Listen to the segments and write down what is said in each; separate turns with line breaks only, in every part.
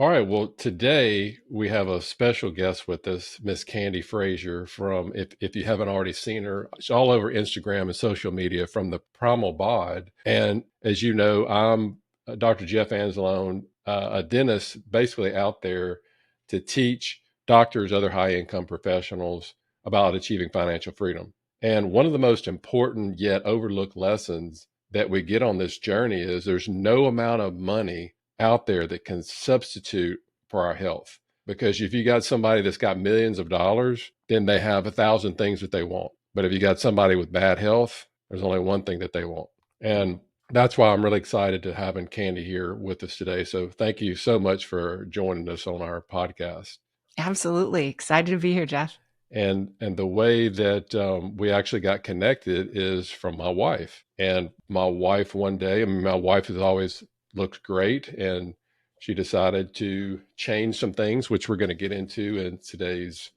All right. Well, today we have a special guest with us, Miss Candi Frazier from, if you haven't already seen her, she's all over Instagram and social media from the Primal Bod. And as you know, I'm Dr. Jeff Anzalone, a dentist basically out there to teach doctors, other high income professionals about achieving financial freedom. And one of the most important yet overlooked lessons that we get on this journey is there's no amount of money out there that can substitute for our health. Because if you got somebody that's got millions of dollars, then they have 1,000 things that they want. But if you got somebody with bad health, there's only one thing that they want. And that's why I'm really excited to having Candi here with us today. So thank you so much for joining us on our podcast.
Absolutely. Excited to be here, Jeff.
And the way that we actually got connected is from my wife. And my wife one day, I mean, my wife has always looked great, and she decided to change some things, which we're going to get into in today's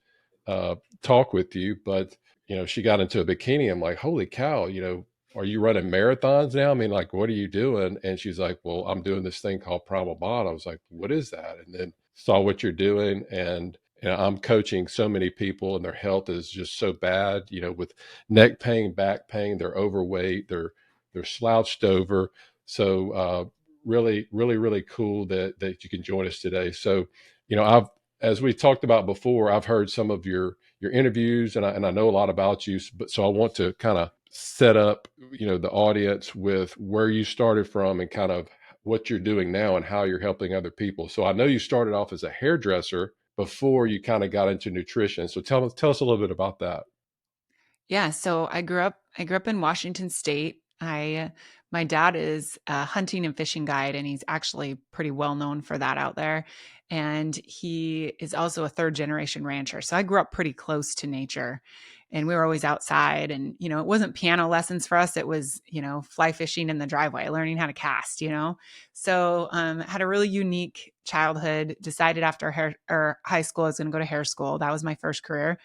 talk with you. But she got into a bikini. I'm like, holy cow! Are you running marathons now? I mean, like, what are you doing? And she's like, well, I'm doing this thing called Primal Bod. I was like, what is that? And then saw what you're doing, and I'm coaching so many people and their health is just so bad, with neck pain, back pain, they're overweight, they're slouched over. So really, really, really cool that you can join us today. So, as we talked about before, I've heard some of your interviews and I know a lot about you, but so I want to kind of set up, the audience with where you started from and kind of what you're doing now and how you're helping other people. So I know you started off as a hairdresser before you kind of got into nutrition. So tell us a little bit about that.
Yeah, so I grew up in Washington State. My dad is a hunting and fishing guide, and he's actually pretty well known for that out there. And he is also a third generation rancher. So I grew up pretty close to nature, and we were always outside. And it wasn't piano lessons for us; it was fly fishing in the driveway, learning how to cast. So had a really unique childhood. Decided after hair or high school I was going to go to hair school. That was my first career.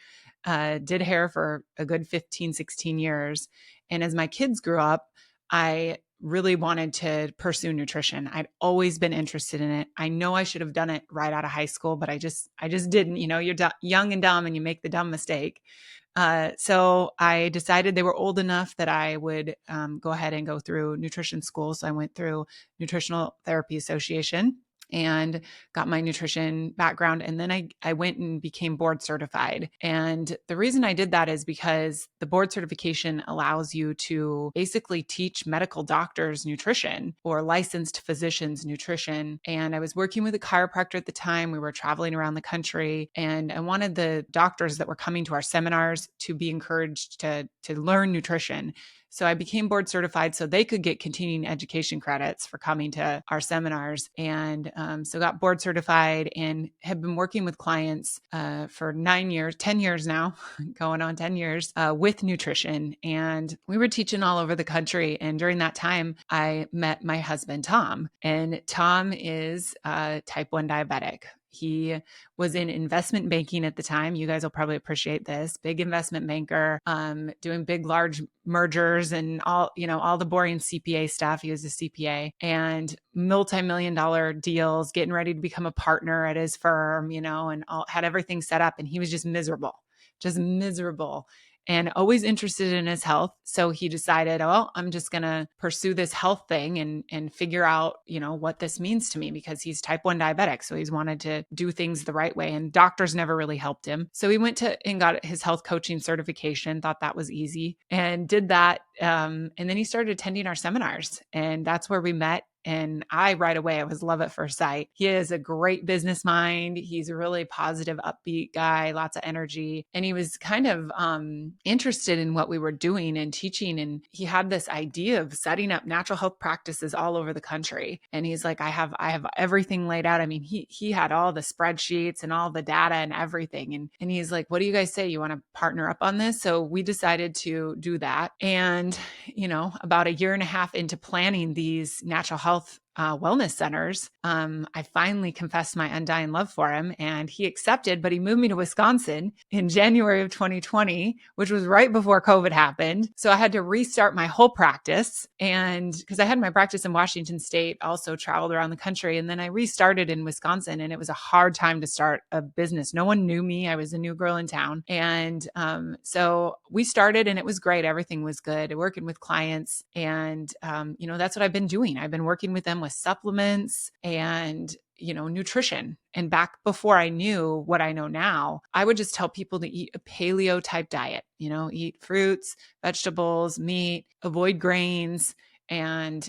Did hair for a good 15, 16 years. And as my kids grew up, I really wanted to pursue nutrition. I'd always been interested in it. I know I should have done it right out of high school, but I just didn't. You're young and dumb and you make the dumb mistake. So I decided they were old enough that I would go ahead and go through nutrition school. So I went through Nutritional Therapy Association and got my nutrition background. And then I went and became board certified. And the reason I did that is because the board certification allows you to basically teach medical doctors nutrition or licensed physicians nutrition. And I was working with a chiropractor at the time. We were traveling around the country, and I wanted the doctors that were coming to our seminars to be encouraged to learn nutrition. So I became board certified so they could get continuing education credits for coming to our seminars. And so got board certified and have been working with clients for 9 years, 10 years now, going on 10 years with nutrition. And we were teaching all over the country. And during that time, I met my husband, Tom. And Tom is type 1 diabetic. He was in investment banking at the time. You guys will probably appreciate this. Big investment banker, doing big, large mergers and all the boring CPA stuff. He was a CPA and multi-million dollar deals, getting ready to become a partner at his firm, and had everything set up. And he was just miserable. And always interested in his health. So he decided, oh, I'm just going to pursue this health thing and figure out, what this means to me, because he's type 1 diabetic. So he's wanted to do things the right way, and doctors never really helped him. So he went to and got his health coaching certification, thought that was easy, and did that. And then he started attending our seminars, and that's where we met. And I right away, I was love at first sight. He has a great business mind. He's a really positive, upbeat guy, lots of energy. And he was kind of interested in what we were doing and teaching. And he had this idea of setting up natural health practices all over the country. And he's like, I have everything laid out. I mean, he had all the spreadsheets and all the data and everything. And he's like, what do you guys say? You want to partner up on this? So we decided to do that. And, about a year and a half into planning these natural health wellness centers, I finally confessed my undying love for him, and he accepted, but he moved me to Wisconsin in January of 2020, which was right before COVID happened. So I had to restart my whole practice. And because I had my practice in Washington State, also traveled around the country. And then I restarted in Wisconsin, and it was a hard time to start a business. No one knew me. I was a new girl in town. And so we started, and it was great. Everything was good, working with clients. And, that's what I've been doing. I've been working with them with supplements and nutrition. And back before I knew what I know now, I would just tell people to eat a paleo type diet, eat fruits, vegetables, meat, avoid grains, and,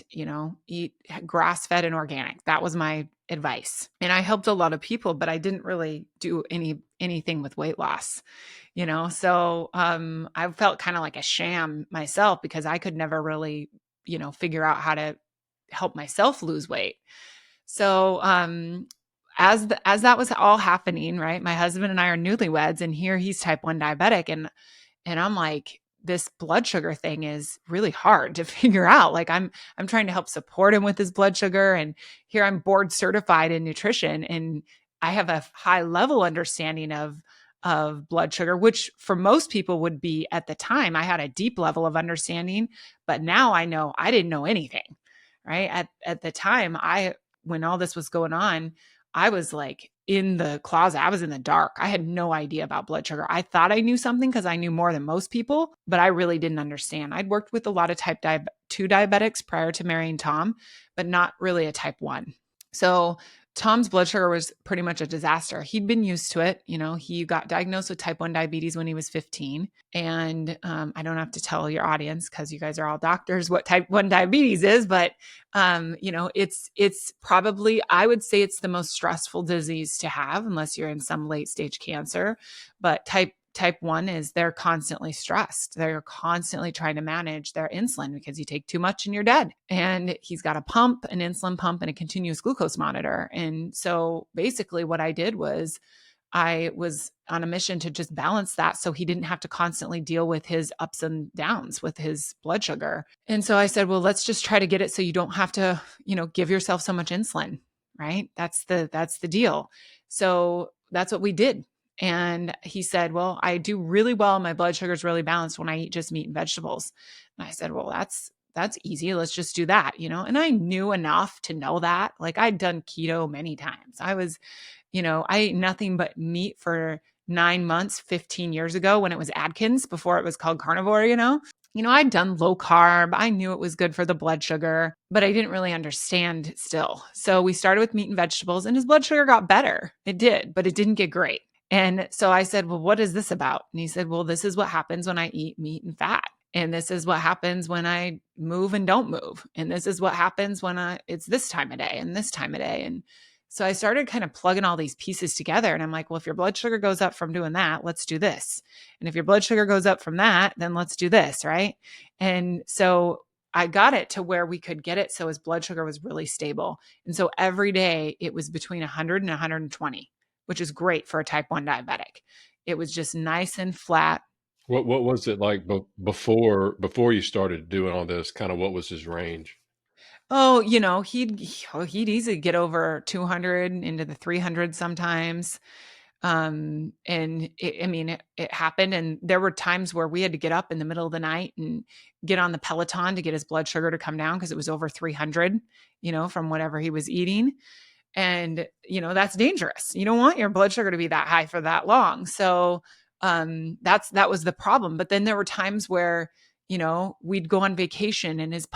eat grass fed and organic. That was my advice. And I helped a lot of people, but I didn't really do anything with weight loss, So I felt kind of like a sham myself because I could never really, figure out how to help myself lose weight. So as that was all happening, right? My husband and I are newlyweds, and here he's type 1 diabetic, and I'm like, this blood sugar thing is really hard to figure out. Like I'm trying to help support him with his blood sugar, and here I'm board certified in nutrition, and I have a high level understanding of blood sugar, which for most people would be, at the time I had a deep level of understanding, but now I know I didn't know anything, right? At the time, when all this was going on, I was like in the closet. I was in the dark. I had no idea about blood sugar. I thought I knew something because I knew more than most people, but I really didn't understand. I'd worked with a lot of type 2 diabetics prior to marrying Tom, but not really a type 1. So Tom's blood sugar was pretty much a disaster. He'd been used to it. He got diagnosed with type 1 diabetes when he was 15. And I don't have to tell your audience, because you guys are all doctors, what type 1 diabetes is. But, it's probably, I would say it's the most stressful disease to have, unless you're in some late stage cancer. But type 1 is, they're constantly stressed. They're constantly trying to manage their insulin because you take too much and you're dead. And he's got a pump, an insulin pump, and a continuous glucose monitor. And so basically what I did was I was on a mission to just balance that so he didn't have to constantly deal with his ups and downs with his blood sugar. And so I said, well, let's just try to get it so you don't have to, give yourself so much insulin, right? That's the deal. So that's what we did. And he said, well, I do really well. My blood sugar is really balanced when I eat just meat and vegetables. And I said, well, that's easy. Let's just do that, And I knew enough to know that. Like, I'd done keto many times. I ate nothing but meat for 9 months, 15 years ago, when it was Atkins, before it was called carnivore, I'd done low carb. I knew it was good for the blood sugar, but I didn't really understand still. So we started with meat and vegetables, and his blood sugar got better. It did, but it didn't get great. And so I said, well, what is this about? And he said, well, this is what happens when I eat meat and fat. And this is what happens when I move and don't move. And this is what happens when it's this time of day and this time of day. And so I started kind of plugging all these pieces together. And I'm like, well, if your blood sugar goes up from doing that, let's do this. And if your blood sugar goes up from that, then let's do this, right? And so I got it to where we could get it so his blood sugar was really stable. And so every day it was between 100 and 120, which is great for a type 1 diabetic. It was just nice and flat.
What was it like before you started doing all this? Kind of what was his range?
Oh, he'd easily get over 200 into the 300 sometimes. And it happened. And there were times where we had to get up in the middle of the night and get on the Peloton to get his blood sugar to come down because it was over 300, from whatever he was eating. And, that's dangerous. You don't want your blood sugar to be that high for that long. So, that was the problem. But then there were times where, we'd go on vacation, and his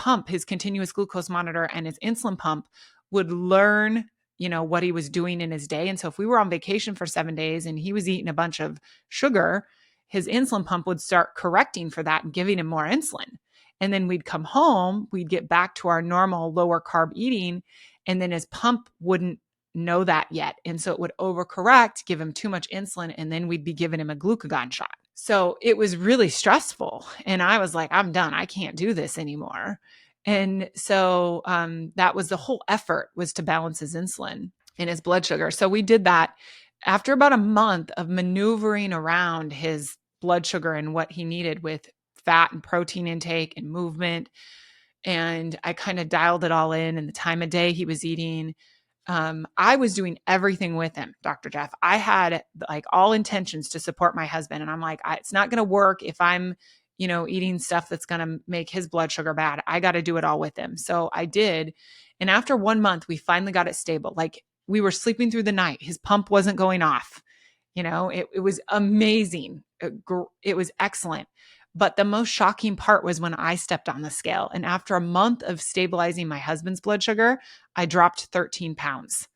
continuous glucose monitor and his insulin pump would learn, what he was doing in his day. And so if we were on vacation for 7 days and he was eating a bunch of sugar, his insulin pump would start correcting for that and giving him more insulin. And then we'd come home, we'd get back to our normal lower carb eating, and then his pump wouldn't know that yet. And so it would overcorrect, give him too much insulin, and then we'd be giving him a glucagon shot. So it was really stressful. And I was like, I'm done. I can't do this anymore. And so that was the whole effort, was to balance his insulin and his blood sugar. So we did that after about a month of maneuvering around his blood sugar and what he needed with fat and protein intake and movement. and I kind of dialed it all in, and the time of day he was eating. I was doing everything with him, Dr. Jeff. I had like all intentions to support my husband. And I'm like, it's not going to work if I'm, eating stuff that's going to make his blood sugar bad. I got to do it all with him. So I did. And after 1 month, we finally got it stable. Like we were sleeping through the night. His pump wasn't going off. It was amazing. It was excellent. But the most shocking part was when I stepped on the scale. And after a month of stabilizing my husband's blood sugar, I dropped 13 pounds.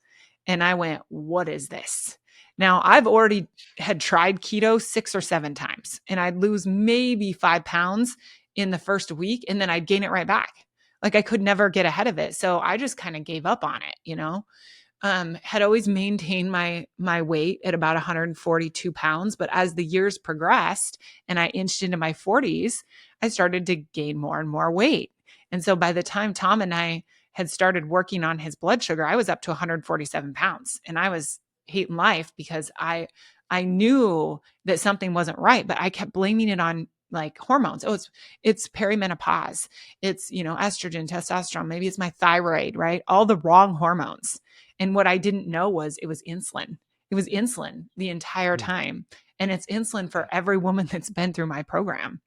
And I went, what is this? Now, I've already had tried keto 6 or 7 times, and I'd lose maybe 5 pounds in the first week, and then I'd gain it right back. Like I could never get ahead of it. So I just kind of gave up on it. Had always maintained my weight at about 142 pounds. But as the years progressed and I inched into my 40s, I started to gain more and more weight. And so by the time Tom and I had started working on his blood sugar, I was up to 147 pounds, and I was hating life because I knew that something wasn't right, but I kept blaming it on like hormones. Oh, it's perimenopause. It's, estrogen, testosterone. Maybe it's my thyroid, right? All the wrong hormones. And what I didn't know was it was insulin. It was insulin the entire time. And it's insulin for every woman that's been through my program,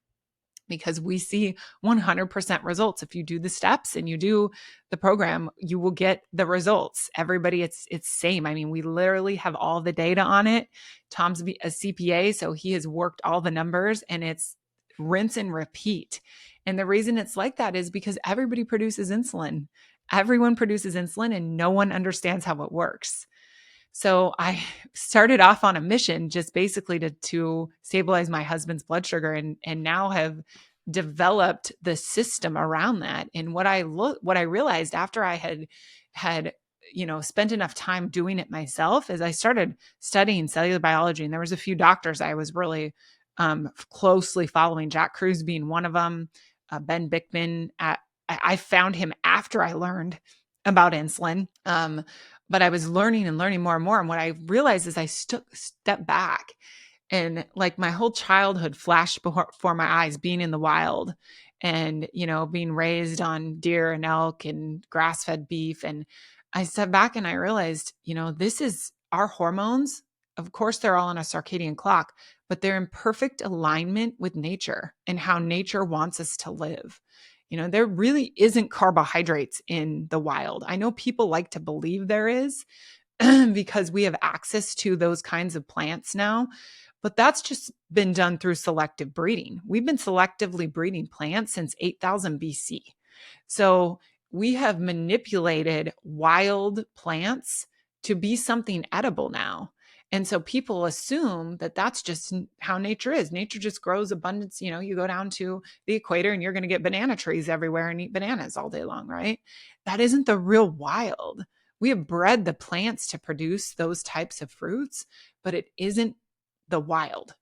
because we see 100% results. If you do the steps and you do the program, you will get the results. Everybody, it's same. I mean, we literally have all the data on it. Tom's a CPA, so he has worked all the numbers, and it's rinse and repeat. And the reason it's like that is because everybody produces insulin. Everyone produces insulin, and no one understands how it works. So I started off on a mission just basically to stabilize my husband's blood sugar, and now have developed the system around that. And what I realized after I had spent enough time doing it myself is I started studying cellular biology, and there was a few doctors I was really closely following, Jack Kruse being one of them, Ben Bickman. I found him after I learned about insulin. But I was learning and learning more and more. And what I realized is I stepped back, and like my whole childhood flashed before my eyes, being in the wild and, being raised on deer and elk and grass-fed beef. And I stepped back and I realized, this is our hormones. Of course, they're all on a circadian clock, but they're in perfect alignment with nature and how nature wants us to live. There really isn't carbohydrates in the wild. I know people like to believe there is because we have access to those kinds of plants now, but that's just been done through selective breeding. We've been selectively breeding plants since 8000 BC. So we have manipulated wild plants to be something edible now. And so people assume that that's just how nature is. Nature just grows abundance. You go down to the equator and you're going to get banana trees everywhere and eat bananas all day long, right? That isn't the real wild. We have bred the plants to produce those types of fruits, but it isn't the wild.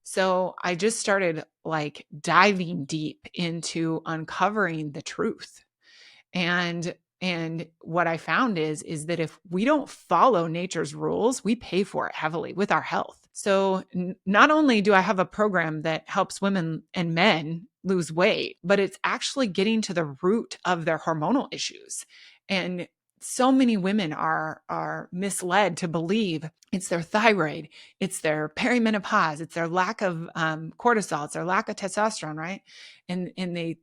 So I just started like diving deep into uncovering the truth. And what I found is that if we don't follow nature's rules, we pay for it heavily with our health. So not only do I have a program that helps women and men lose weight, but it's actually getting to the root of their hormonal issues. And so many women are misled to believe it's their thyroid, it's their perimenopause, it's their lack of cortisol, it's their lack of testosterone, right? And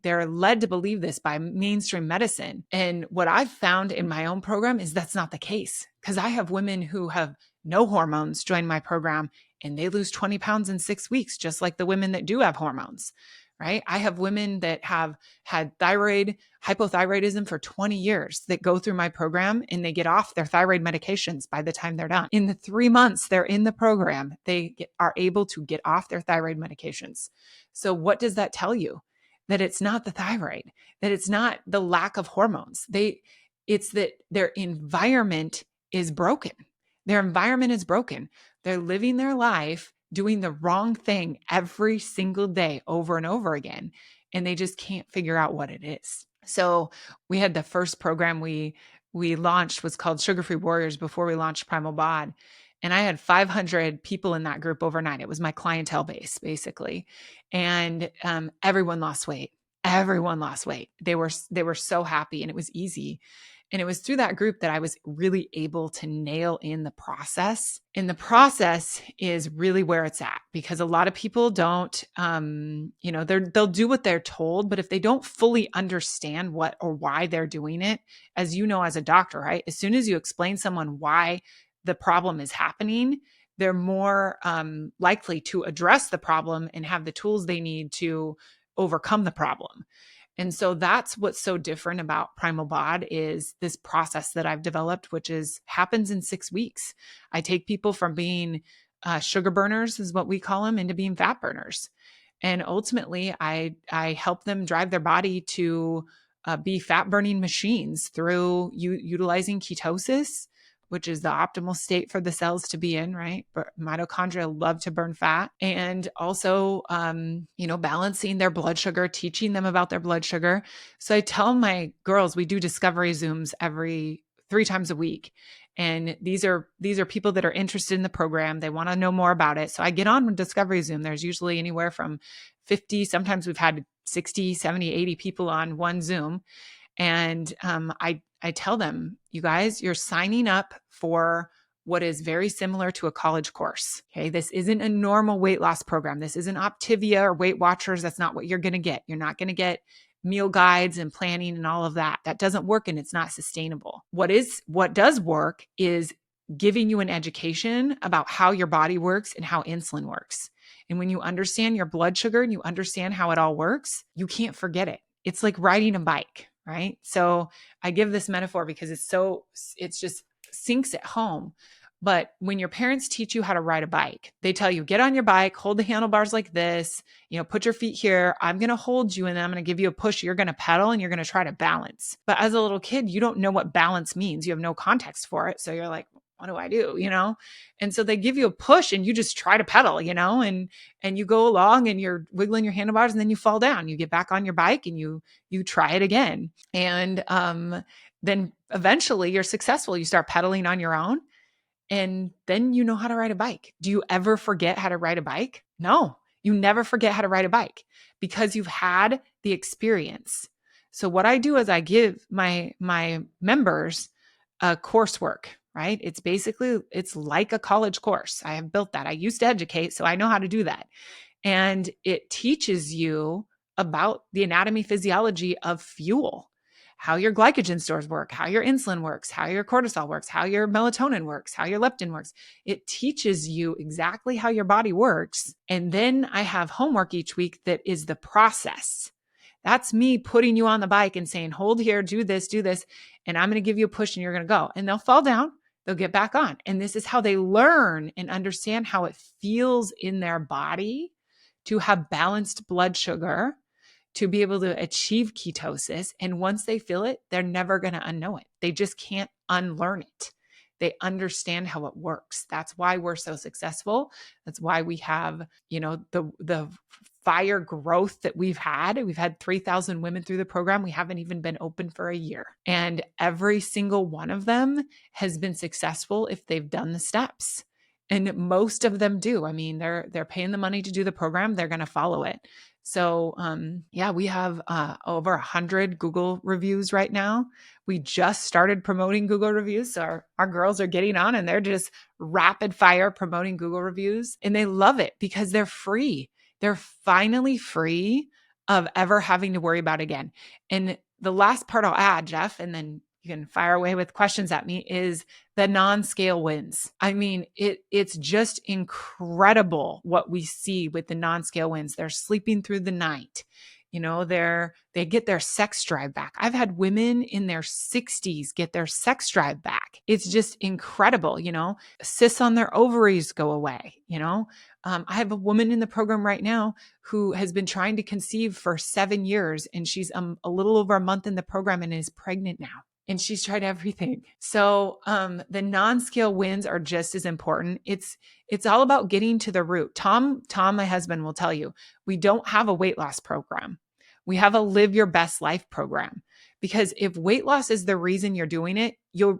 they're led to believe this by mainstream medicine. And what I've found in my own program is that's not the case, because I have women who have no hormones join my program and they lose 20 pounds in 6 weeks, just like the women that do have hormones. Right? I have women that have had hypothyroidism for 20 years that go through my program and they get off their thyroid medications by the time they're done. In the 3 months they're in the program, they are able to get off their thyroid medications. So what does that tell you? That it's not the thyroid, that it's not the lack of hormones. It's that their environment is broken. Their environment is broken. They're living their life doing the wrong thing every single day over and over again. And they just can't figure out what it is. So we had the first program we launched was called Sugar Free Warriors before we launched Primal Bod. And I had 500 people in that group overnight. It was my clientele base, basically. And everyone lost weight. everyone lost weight. They were so happy, and it was easy. And it was through that group that I was really able to nail in the process. And the process is really where it's at, because a lot of people don't, they'll do what they're told, but if they don't fully understand what or why they're doing it, as you know, as a doctor, right? As soon as you explain someone why the problem is happening, they're more likely to address the problem and have the tools they need to overcome the problem. And so that's what's so different about Primal Bod is this process that I've developed, which happens in 6 weeks. I take people from being sugar burners, is what we call them, into being fat burners. And ultimately, I help them drive their body to be fat burning machines through utilizing ketosis, which is the optimal state for the cells to be in, right? But mitochondria love to burn fat. And also, balancing their blood sugar, teaching them about their blood sugar. So I tell my girls, we do discovery Zooms every 3 times a week. And these are people that are interested in the program. They want to know more about it. So I get on with Discovery Zoom. There's usually anywhere from 50, sometimes we've had 60, 70, 80 people on one Zoom. And I tell them, you guys, you're signing up for what is very similar to a college course. Okay. This isn't a normal weight loss program. This isn't Optivia or Weight Watchers. That's not what you're going to get. You're not going to get meal guides and planning and all of that. That doesn't work, and it's not sustainable. What does work is giving you an education about how your body works and how insulin works. And when you understand your blood sugar and you understand how it all works, you can't forget it. It's like riding a bike, right? So I give this metaphor because it's just sinks at home. But when your parents teach you how to ride a bike, they tell you, get on your bike, hold the handlebars like this, put your feet here. I'm going to hold you and then I'm going to give you a push. You're going to pedal and you're going to try to balance. But as a little kid, you don't know what balance means. You have no context for it. So you're like, what do I do? And so they give you a push and you just try to pedal, and you go along and you're wiggling your handlebars and then you fall down. You get back on your bike and you try it again. And then eventually you're successful. You start pedaling on your own. And then you know how to ride a bike. Do you ever forget how to ride a bike? No, you never forget how to ride a bike because you've had the experience. So what I do is I give my members a coursework, right? It's like a college course. I have built that. I used to educate, so I know how to do that. And it teaches you about the anatomy, physiology of fuel, how your glycogen stores work, how your insulin works, how your cortisol works, how your melatonin works, how your leptin works. It teaches you exactly how your body works. And then I have homework each week that is the process. That's me putting you on the bike and saying, hold here, do this, and I'm going to give you a push and you're going to go. And they'll fall down, they'll get back on. And this is how they learn and understand how it feels in their body to have balanced blood sugar, to be able to achieve ketosis. And once they feel it, they're never going to unknow it. They just can't unlearn it. They understand how it works. That's why we're so successful. That's why we have, the fire growth that we've had. We've had 3,000 women through the program. We haven't even been open for a year. And every single one of them has been successful if they've done the steps. And most of them do. I mean, they're paying the money to do the program. They're going to follow it. So, we have over 100 Google reviews right now. We just started promoting Google reviews. So our girls are getting on and they're just rapid fire promoting Google reviews, and they love it because they're free. They're finally free of ever having to worry about it again. And the last part I'll add, Jeff, and then you can fire away with questions at me, is the non-scale wins. I mean, it's just incredible what we see with the non-scale wins. They're sleeping through the night. They get their sex drive back. I've had women in their 60s get their sex drive back. It's just incredible. Cysts on their ovaries go away. I have a woman in the program right now who has been trying to conceive for 7 years, and she's a little over a month in the program and is pregnant now. And she's tried everything. So the non-scale wins are just as important. It's all about getting to the root. Tom, my husband, will tell you, we don't have a weight loss program. We have a live your best life program. Because if weight loss is the reason you're doing it,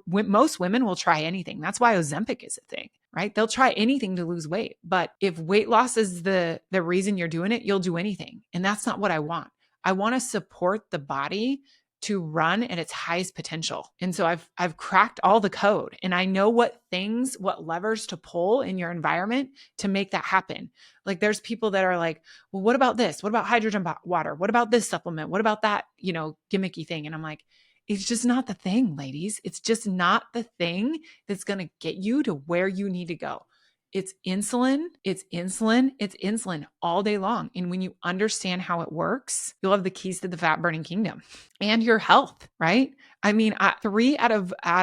most women will try anything. That's why Ozempic is a thing, right? They'll try anything to lose weight. But if weight loss is the reason you're doing it, you'll do anything. And that's not what I want. I want to support the body to run at its highest potential. And so I've cracked all the code, and I know what levers to pull in your environment to make that happen. Like there's people that are like, well, what about this? What about hydrogen water? What about this supplement? What about that, gimmicky thing? And I'm like, it's just not the thing, ladies. It's just not the thing that's going to get you to where you need to go. It's insulin, it's insulin, it's insulin all day long. And when you understand how it works, you'll have the keys to the fat burning kingdom and your health, right? I mean, 3 out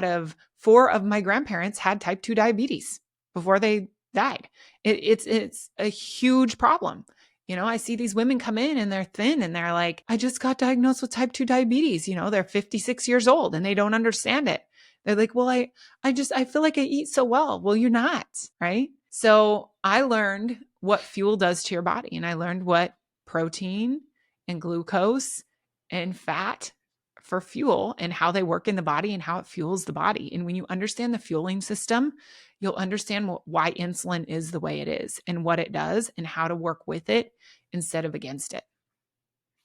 of 4 of my grandparents had type 2 diabetes before they died. It's a huge problem. I see these women come in and they're thin and they're like, I just got diagnosed with type 2 diabetes. They're 56 years old and they don't understand it. They're like, well, I feel like I eat so well. Well, you're not, right? So I learned what fuel does to your body, and I learned what protein and glucose and fat for fuel and how they work in the body and how it fuels the body. And when you understand the fueling system, you'll understand why insulin is the way it is and what it does and how to work with it instead of against it.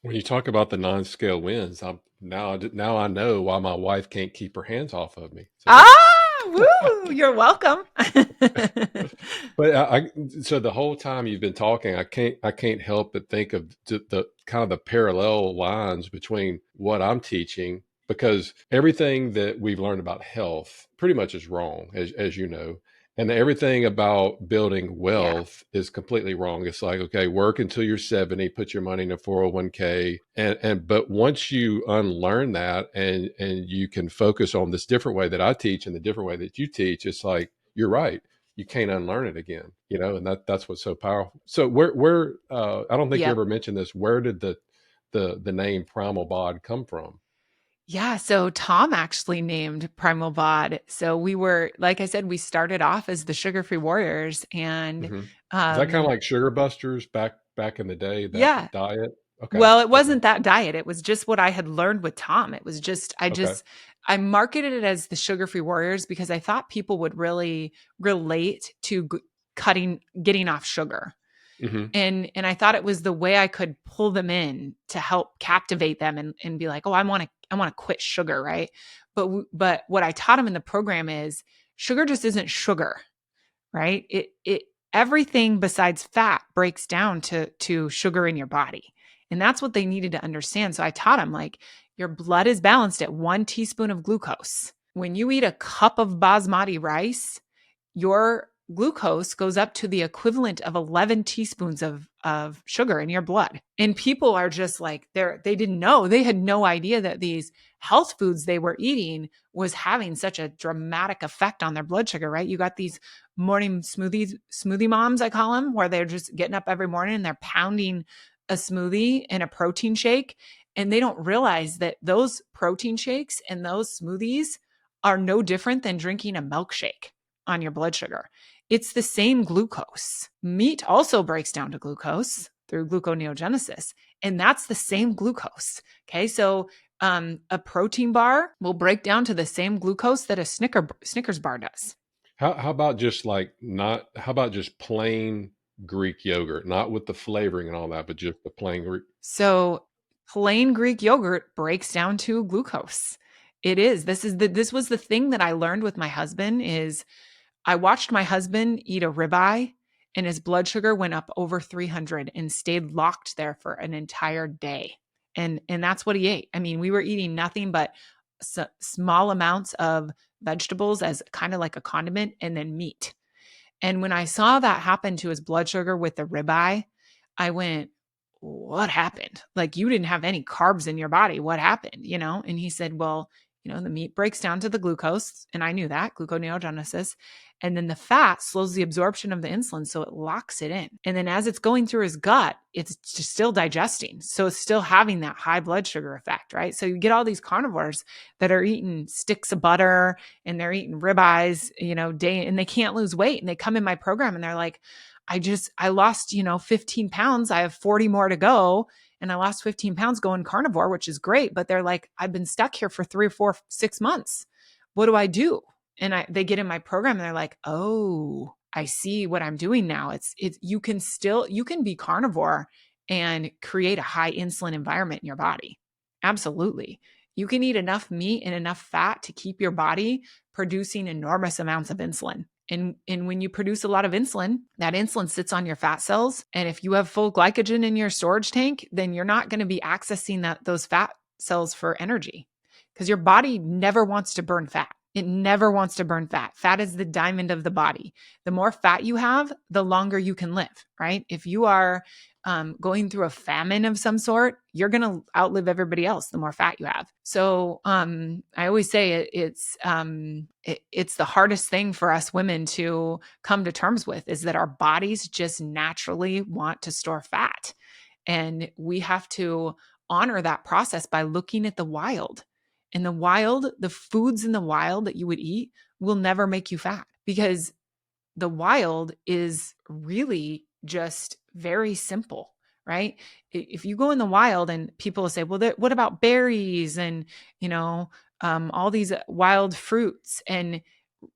When you talk about the non-scale wins, now I know why my wife can't keep her hands off of me. So
Woo! You're welcome.
but so the whole time you've been talking, I can't help but think of the kind of the parallel lines between what I'm teaching, because everything that we've learned about health pretty much is wrong, as you know. And everything about building
Yeah.
wealth is completely wrong. It's like, okay, work until you're 70, put your money in a 401k. But once you unlearn that and you can focus on this different way that I teach and the different way that you teach, it's like, you're right. You can't unlearn it again, and that's what's so powerful. So where I don't think you
Yep.
ever mentioned this. Where did the name Primal Bod come from?
Yeah. So Tom actually named Primal Bod. So we were, like I said, we started off as the Sugar-Free Warriors, and
Hmm. Is that kind of
um,
like Sugar Busters back in the day, that
yeah.
diet? Okay.
Well, it
Okay.
wasn't that diet. It was just what I had learned with Tom. It was just,
Okay.
I marketed it as the Sugar-Free Warriors because I thought people would really relate to getting off sugar.
Hmm.
And I thought it was the way I could pull them in to help captivate them and be like, oh, I want to quit sugar, right? But what I taught them in the program is sugar just isn't sugar, right? It everything besides fat breaks down to sugar in your body. And that's what they needed to understand. So I taught them, like, your blood is balanced at 1 teaspoon of glucose. When you eat a cup of basmati rice, your glucose goes up to the equivalent of 11 teaspoons of sugar in your blood. And people are just like, they didn't know. They had no idea that these health foods they were eating was having such a dramatic effect on their blood sugar, right? You got these morning smoothie moms, I call them, where they're just getting up every morning and they're pounding a smoothie and a protein shake. And they don't realize that those protein shakes and those smoothies are no different than drinking a milkshake on your blood sugar. It's the same glucose. Meat also breaks down to glucose through gluconeogenesis, and that's the same glucose. Okay, so a protein bar will break down to the same glucose that a Snickers bar does.
How about just like not? How about just plain Greek yogurt, not with the flavoring and all that, but just the plain Greek?
So plain Greek yogurt breaks down to glucose. It is. This was the thing that I learned with my husband is I watched my husband eat a ribeye and his blood sugar went up over 300 and stayed locked there for an entire day. And that's what he ate. I mean, we were eating nothing but small amounts of vegetables as kind of like a condiment and then meat. And when I saw that happen to his blood sugar with the ribeye, I went, what happened? Like, you didn't have any carbs in your body. What happened? And he said, well, the meat breaks down to the glucose. And I knew that, gluconeogenesis. And then the fat slows the absorption of the insulin. So it locks it in. And then as it's going through his gut, it's just still digesting. So it's still having that high blood sugar effect, right? So you get all these carnivores that are eating sticks of butter and they're eating ribeyes, and they can't lose weight. And they come in my program and they're like, I lost, 15 pounds. I have 40 more to go. And I lost 15 pounds going carnivore, which is great. But they're like, I've been stuck here for 3 or 4, 6 months. What do I do? And they get in my program and they're like, oh, I see what I'm doing now. You can be carnivore and create a high insulin environment in your body. Absolutely. You can eat enough meat and enough fat to keep your body producing enormous amounts of insulin. And when you produce a lot of insulin, that insulin sits on your fat cells. And if you have full glycogen in your storage tank, then you're not going to be accessing those fat cells for energy, because your body never wants to burn fat. It never wants to burn fat. Fat is the diamond of the body. The more fat you have, the longer you can live, right? If you are going through a famine of some sort, you're going to outlive everybody else the more fat you have. So I always say it's the hardest thing for us women to come to terms with, is that our bodies just naturally want to store fat. And we have to honor that process by looking at the wild. In the wild, the foods in the wild that you would eat will never make you fat, because the wild is really just very simple, right? If you go in the wild and people will say, well, what about berries and, all these wild fruits? And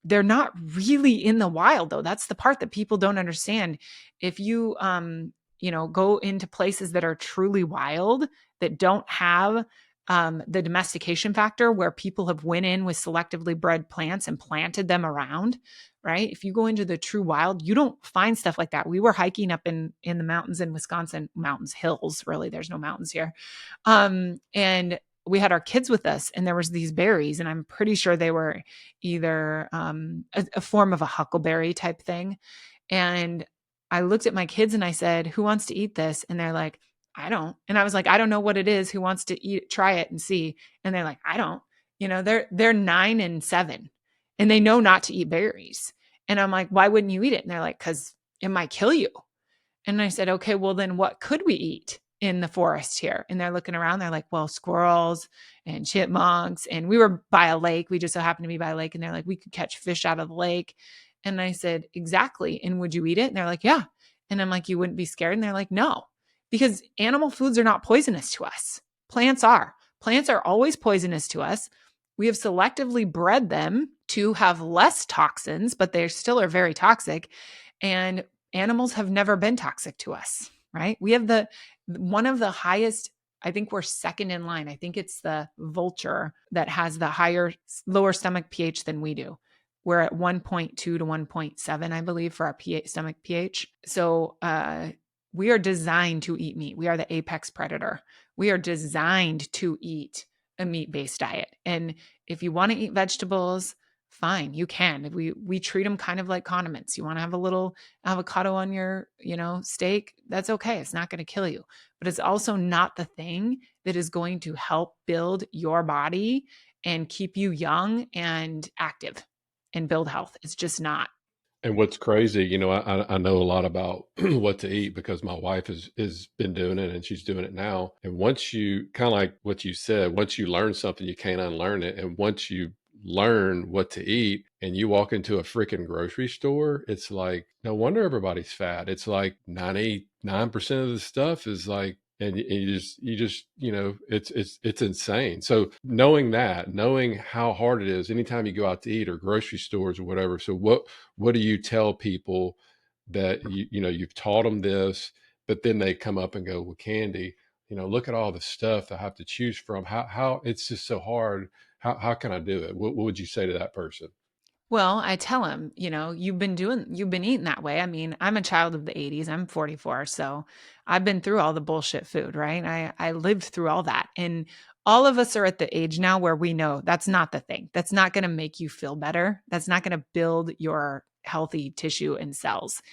they're not really in the wild, though. That's the part that people don't understand. If you, go into places that are truly wild, that don't have the domestication factor, where people have went in with selectively bred plants and planted them around, right? If you go into the true wild, you don't find stuff like that. We were hiking up in the mountains in Wisconsin, hills, really. There's no mountains here. And we had our kids with us, and there was these berries, and I'm pretty sure they were either a form of a huckleberry type thing. And I looked at my kids and I said, who wants to eat this? And they're like, I don't. And I was like, I don't know what it is. Who wants to try it and see? And they're like, I don't. They're 9 and 7, and they know not to eat berries. And I'm like, why wouldn't you eat it? And they're like, because it might kill you. And I said, okay, well then what could we eat in the forest here? And they're looking around. They're like, well, squirrels and chipmunks. And we were by a lake. We just so happened to be by a lake. And they're like, we could catch fish out of the lake. And I said, exactly. And would you eat it? And they're like, yeah. And I'm like, you wouldn't be scared? And they're like, no, because animal foods are not poisonous to us. Plants are. Plants are always poisonous to us. We have selectively bred them to have less toxins, but they still are very toxic. And animals have never been toxic to us, right? We have one of the highest, I think we're second in line. I think it's the vulture that has the lower stomach pH than we do. We're at 1.2 to 1.7, I believe, for our stomach pH. So we are designed to eat meat. We are the apex predator. We are designed to eat a meat-based diet. And if you want to eat vegetables, fine, you can. We treat them kind of like condiments. You want to have a little avocado on your, steak, that's okay. It's not going to kill you. But it's also not the thing that is going to help build your body and keep you young and active and build health. It's just not.
And what's crazy, I know a lot about what to eat because my wife has been doing it and she's doing it now. And once you, kind of like what you said, once you learn something, you can't unlearn it. And once you learn what to eat and you walk into a freaking grocery store, it's like, no wonder everybody's fat. It's like 99% of the stuff is like, and you just, it's insane. So knowing how hard it is anytime you go out to eat or grocery stores or whatever. So what do you tell people that you've taught them this, but then they come up and go, well, Candi, look at all the stuff I have to choose from. How it's just so hard. How can I do it? What would you say to that person?
Well, I tell him, you've been eating that way. I mean, I'm a child of the 80s. I'm 44. So I've been through all the bullshit food, right? I lived through all that. And all of us are at the age now where we know that's not the thing. That's not going to make you feel better. That's not going to build your healthy tissue and cells,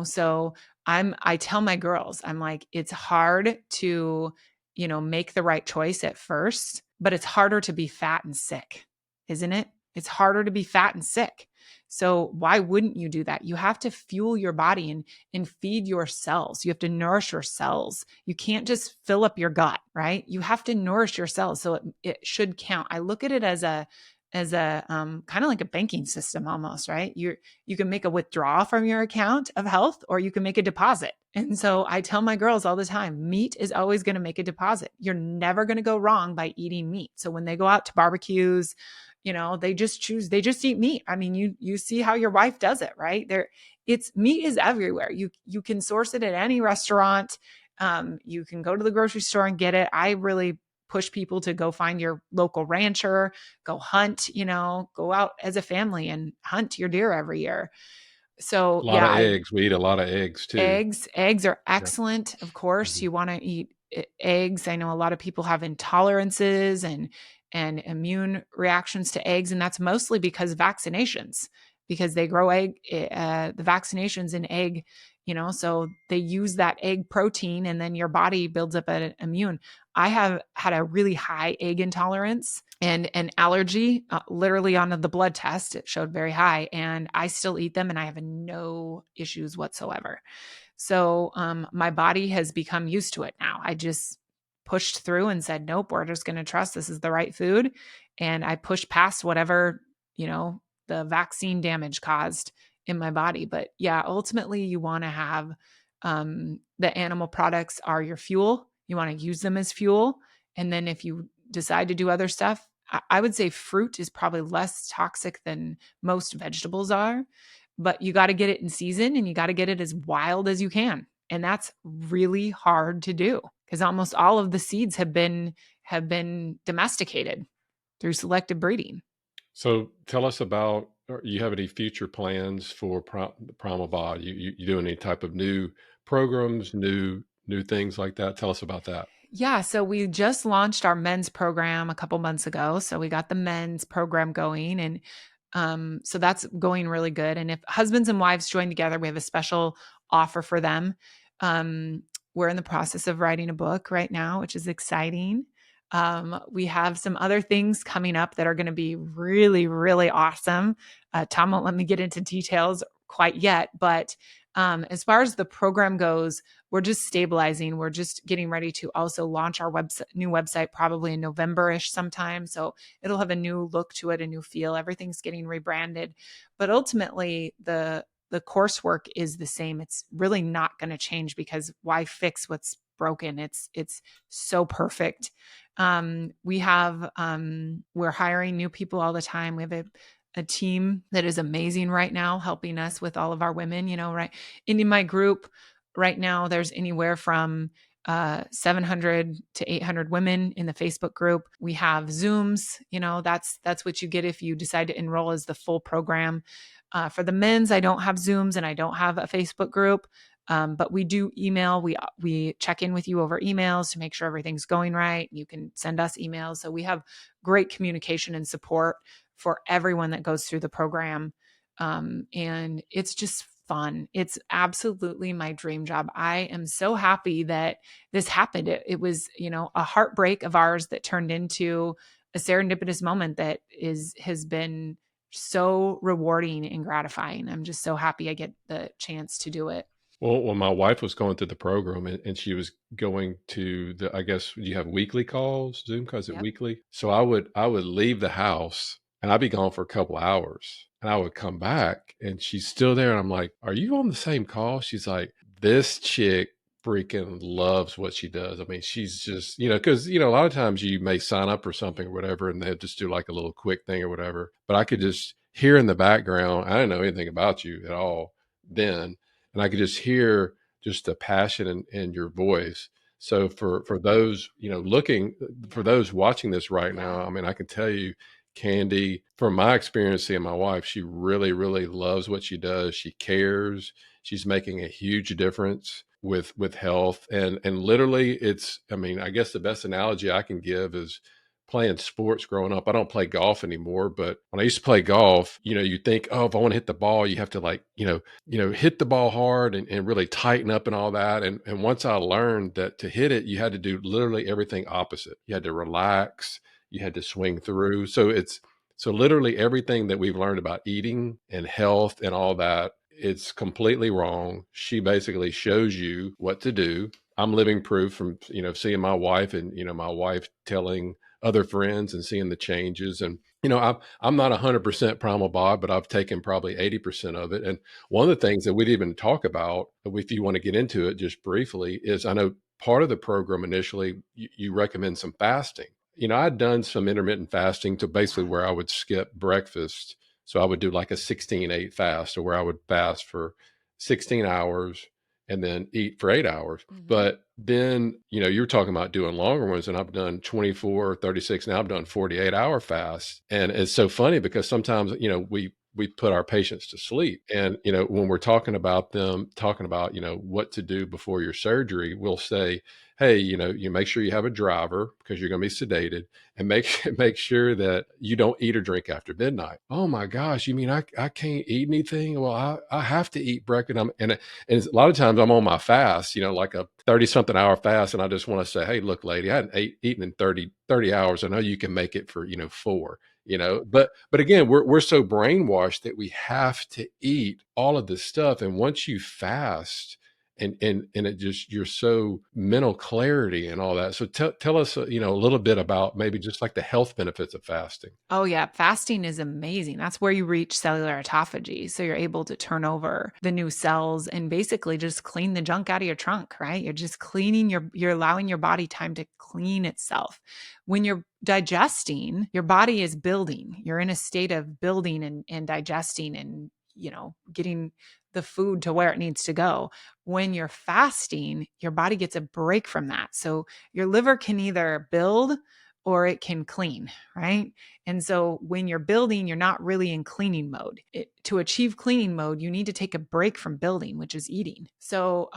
So I tell my girls, I'm like, it's hard to, make the right choice at first, but it's harder to be fat and sick, isn't it? It's harder to be fat and sick. So why wouldn't you do that? You have to fuel your body and feed your cells. You have to nourish your cells. You can't just fill up your gut, right? You have to nourish your cells. So it should count. I look at it as a kind of like a banking system almost, right? You can make a withdrawal from your account of health, or you can make a deposit. And so I tell my girls all the time, meat is always going to make a deposit. You're never going to go wrong by eating meat. So when they go out to barbecues, they just eat meat. I mean, you see how your wife does it, right? Meat is everywhere. You can source it at any restaurant. You can go to the grocery store and get it. I really push people to go find your local rancher, go hunt, go out as a family and hunt your deer every year. So
A lot
yeah,
of eggs. We eat a lot of eggs too.
eggs are
Yeah.
excellent. Of course,
Mhm.
you want to eat eggs. I know a lot of people have intolerances and immune reactions to eggs, and that's mostly because of vaccinations, because they grow the vaccinations in egg, so they use that egg protein, and then your body builds up an immune. I have had a really high egg intolerance and an allergy, literally on the blood test. It showed very high, and I still eat them and I have no issues whatsoever. So my body has become used to it now. I just pushed through and said, nope, we're just going to trust this is the right food. And I pushed past whatever, the vaccine damage caused in my body. But yeah, ultimately, you want to have the animal products are your fuel. You want to use them as fuel. And then if you decide to do other stuff, I would say fruit is probably less toxic than most vegetables are, but you got to get it in season and you got to get it as wild as you can. And that's really hard to do because almost all of the seeds have been domesticated through selective breeding.
So tell us about, or you have any future plans for Primal Bod? You doing any type of new programs, new things like that? Tell us about that.
Yeah, so we just launched our men's program a couple months ago. So we got the men's program going, and so that's going really good. And if husbands and wives join together, we have a special offer for them. We're in the process of writing a book right now, which is exciting. We have some other things coming up that are going to be really, really awesome. Tom won't let me get into details quite yet, but as far as the program goes, we're just stabilizing. We're just getting ready to also launch our new website probably in November-ish sometime. So it'll have a new look to it, a new feel. Everything's getting rebranded. But ultimately, the coursework is the same. It's really not going to change because why fix what's broken? It's so perfect. We're hiring new people all the time. We have a team that is amazing right now, helping us with all of our women, right? And in my group right now, there's anywhere from 700 to 800 women in the Facebook group. We have Zooms, that's what you get if you decide to enroll as the full program. For the men's, I don't have Zooms and I don't have a Facebook group. But we do email. We check in with you over emails to make sure everything's going right. You can send us emails. So we have great communication and support for everyone that goes through the program. And it's just fun. It's absolutely my dream job. I am so happy that this happened. It was, a heartbreak of ours that turned into a serendipitous moment that has been so rewarding and gratifying. I'm just so happy I get the chance to do it.
Well, when my wife was going through the program and she was going to I guess you have weekly calls, Zoom calls it
Yep.
weekly. So I would leave the house and I'd be gone for a couple hours and I would come back and she's still there. And I'm like, are you on the same call? She's like, this chick freaking loves what she does. I mean, she's just, cause a lot of times you may sign up for something or whatever, and they'll just do like a little quick thing or whatever. But I could just hear in the background, I didn't know anything about you at all then, and I could just hear just the passion in your voice. So for those looking for
Yeah.
those watching this right now,
Yeah.
I mean, I can tell you, Candi, from my experience seeing my wife, she really really loves what she does. She cares. She's making a huge difference with health, and literally, it's. I mean, I guess the best analogy I can give is playing sports growing up. I don't play golf anymore, but when I used to play golf, you think, oh, if I want to hit the ball, you have to like, hit the ball hard and really tighten up and all that. And once I learned that to hit it, you had to do literally everything opposite. You had to relax, you had to swing through. So literally everything that we've learned about eating and health and all that, it's completely wrong. She basically shows you what to do. I'm living proof from, seeing my wife and, my wife telling other friends and seeing the changes. And I'm not 100% Primal Bod, but I've taken probably 80% of it. And one of the things that we didn't even talk about, if you want to get into it just briefly, is I know part of the program initially you recommend some fasting. I'd done some intermittent fasting to basically
Yeah.
where I would skip breakfast. So I would do like a 16-8 fast, or where I would fast for 16 hours and then eat for 8 hours.
Hmm.
But then, you're talking about doing longer ones, and I've done 24, 36. Now I've done 48-hour fasts. And it's so funny because sometimes, we put our patients to sleep. And, when we're talking about what to do before your surgery, we'll say, hey, you make sure you have a driver because you're going to be sedated, and make sure that you don't eat or drink after midnight. Oh my gosh, you mean I can't eat anything? Well, I have to eat breakfast. And a lot of times I'm on my fast, like a 30 something hour fast. And I just want to say, hey, look, lady, I hadn't eaten in 30 hours. I know you can make it for, 4, but again, we're so brainwashed that we have to eat all of this stuff. And once you fast, and it just, you're so mental clarity and all that. So tell us, a little bit about maybe just like the health benefits of fasting.
Oh, yeah. Fasting is amazing. That's where you reach cellular autophagy. So you're able to turn over the new cells and basically just clean the junk out of your trunk, right? You're just you're allowing your body time to clean itself. When you're digesting, your body is building. You're in a state of building and digesting and, getting the food to where it needs to go. When you're fasting, your body gets a break from that. So your liver can either build or it can clean, right? And so when you're building, you're not really in cleaning mode. To achieve cleaning mode, you need to take a break from building, which is eating. So,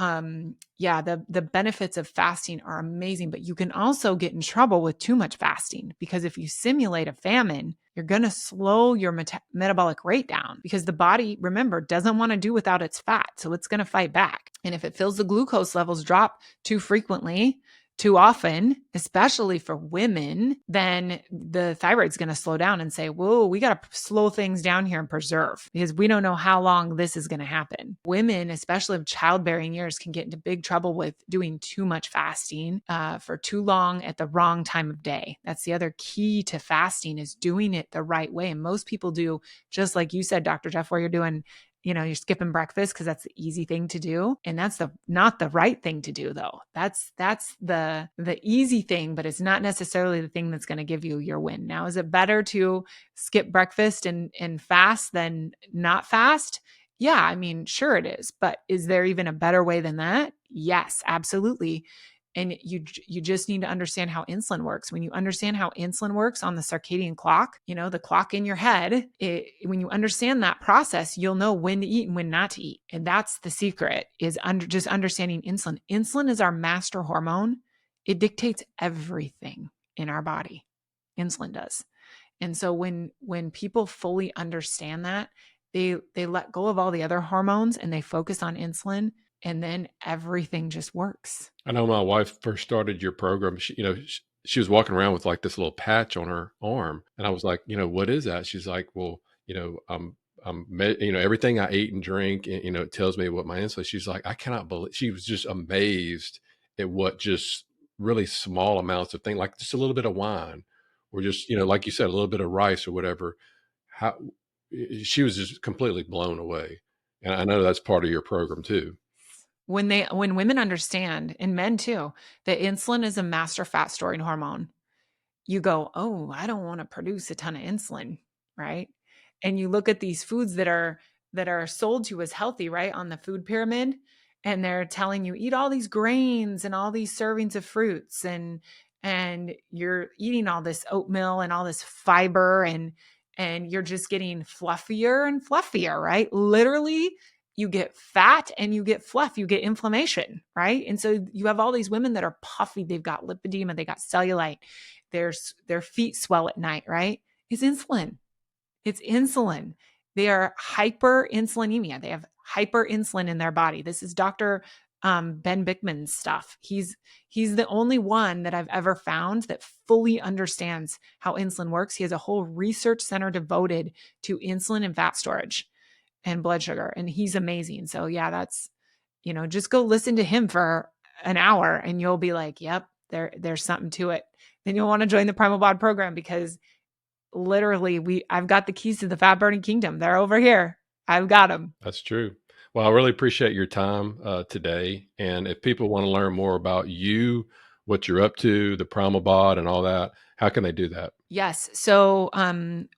yeah, the benefits of fasting are amazing, but you can also get in trouble with too much fasting because if you simulate a famine, you're going to slow your metabolic rate down because the body, remember, doesn't want to do without its fat. So it's going to fight back. And if it feels the glucose levels drop too frequently, too often, especially for women, then the thyroid's going to slow down and say, whoa, we got to slow things down here and preserve because we don't know how long this is going to happen. Women, especially of childbearing years, can get into big trouble with doing too much fasting for too long at the wrong time of day. That's the other key to fasting is doing it the right way. And most people do, just like you said, Dr. Jeff, where you're doing you're skipping breakfast because that's the easy thing to do. And that's not the right thing to do though. That's the easy thing, but it's not necessarily the thing that's going to give you your win. Now, is it better to skip breakfast and fast than not fast? Yeah, I mean, sure it is. But is there even a better way than that? Yes, absolutely. And you just need to understand how insulin works. When you understand how insulin works on the circadian clock, the clock in your head, when you understand that process, you'll know when to eat and when not to eat. And that's the secret is just understanding insulin. Insulin is our master hormone. It dictates everything in our body. Insulin does. And so when people fully understand that, they let go of all the other hormones and they focus on insulin, and then everything just works.
I know my wife first started your program. She was walking around with like this little patch on her arm, and I was like, what is that? She's like, well, everything I eat and drink, and, it tells me what my insulin. She's like, I cannot believe. She was just amazed at what just really small amounts of things, like just a little bit of wine, or just like you said, a little bit of rice or whatever. How she was just completely blown away, and I know that's part of your program too.
When women understand, and men too, that insulin is a master fat storing hormone, you go, oh, I don't want to produce a ton of insulin, right? And you look at these foods that are sold to as healthy, right, on the food pyramid, and they're telling you eat all these grains and all these servings of fruits, and you're eating all this oatmeal and all this fiber, and you're just getting fluffier and fluffier, right? Literally, you get fat and you get fluff, you get inflammation, right? And so you have all these women that are puffy, they've got lipedema, they got cellulite, their feet swell at night, right? It's insulin. It's insulin. They are hyperinsulinemia. They have hyperinsulin in their body. This is Dr. Ben Bickman's stuff. He's the only one that I've ever found that fully understands how insulin works. He has a whole research center devoted to insulin and fat storage and blood sugar, and he's amazing. So yeah, that's just go listen to him for an hour, and you'll be like, "Yep, there's something to it." Then you'll want to join the Primal Bod program because literally I've got the keys to the fat burning kingdom. They're over here. I've got them.
That's true. Well, I really appreciate your time today. And if people want to learn more about you, what you're up to, the Primal Bod and all that, how can they do that?
Yes. So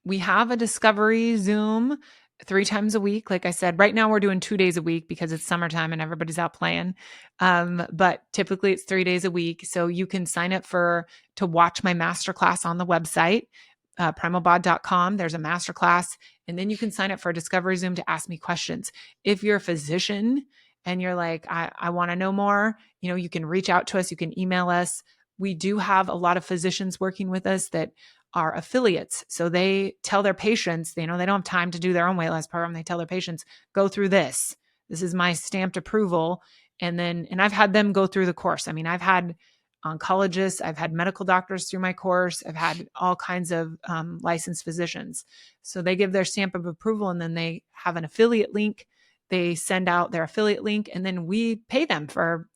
we have a discovery Zoom 3 times a week. Like I said, right now we're doing 2 days a week because it's summertime and everybody's out playing. But typically it's 3 days a week. So you can sign up to watch my masterclass on the website, primalbod.com. There's a masterclass, and then you can sign up for a discovery Zoom to ask me questions. If you're a physician and you're like, I want to know more, you can reach out to us. You can email us. We do have a lot of physicians working with us that are affiliates. So they tell their patients, they don't have time to do their own weight loss program. They tell their patients, go through this. This is my stamped approval. And I've had them go through the course. I mean, I've had oncologists, I've had medical doctors through my course. I've had all kinds of licensed physicians. So they give their stamp of approval, and then they have an affiliate link. They send out their affiliate link, and then we pay them for,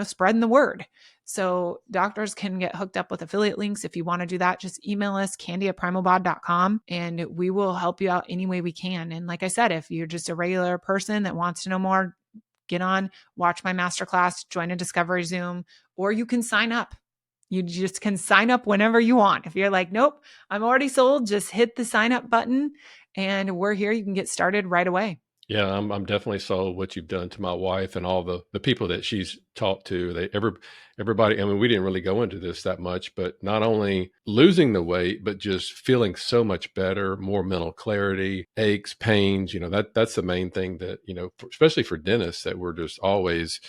spreading the word. So doctors can get hooked up with affiliate links. If you want to do that, just email us, candi@primalbod.com, and we will help you out any way we can. And like I said, if you're just a regular person that wants to know more, get on, watch my masterclass, join a discovery Zoom, or you can sign up. You just can sign up whenever you want. If you're like, nope, I'm already sold, just hit the sign up button and we're here. You can get started right away.
Yeah, I'm definitely sold what you've done to my wife and all the people that she's talked to. Everybody. I mean, we didn't really go into this that much, but not only losing the weight, but just feeling so much better, more mental clarity, aches, pains. That's the main thing that especially for dentists, that we're just always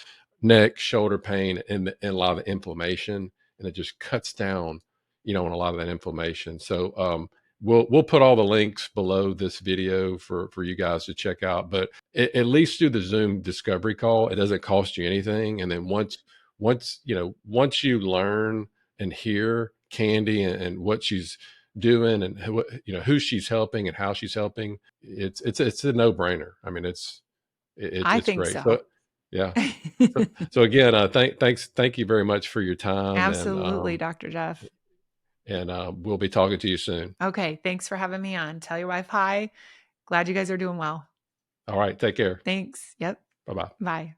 neck, shoulder pain, and a lot of inflammation, and it just cuts down, on a lot of that inflammation. So we'll put all the links below this video for you guys to check out, but at least do the Zoom discovery call. It doesn't cost you anything. And then once you learn and hear Candi and what she's doing and who she's helping and how she's helping, it's a no-brainer. I mean,
I
it's
think
great.
so.
So yeah. So again, thank you very much for your time,
Absolutely, Dr. Jeff.
and we'll be talking to you soon.
Okay. Thanks for having me on. Tell your wife hi. Glad you guys are doing well.
All right. Take care.
Thanks. Yep.
Bye-bye.
Bye.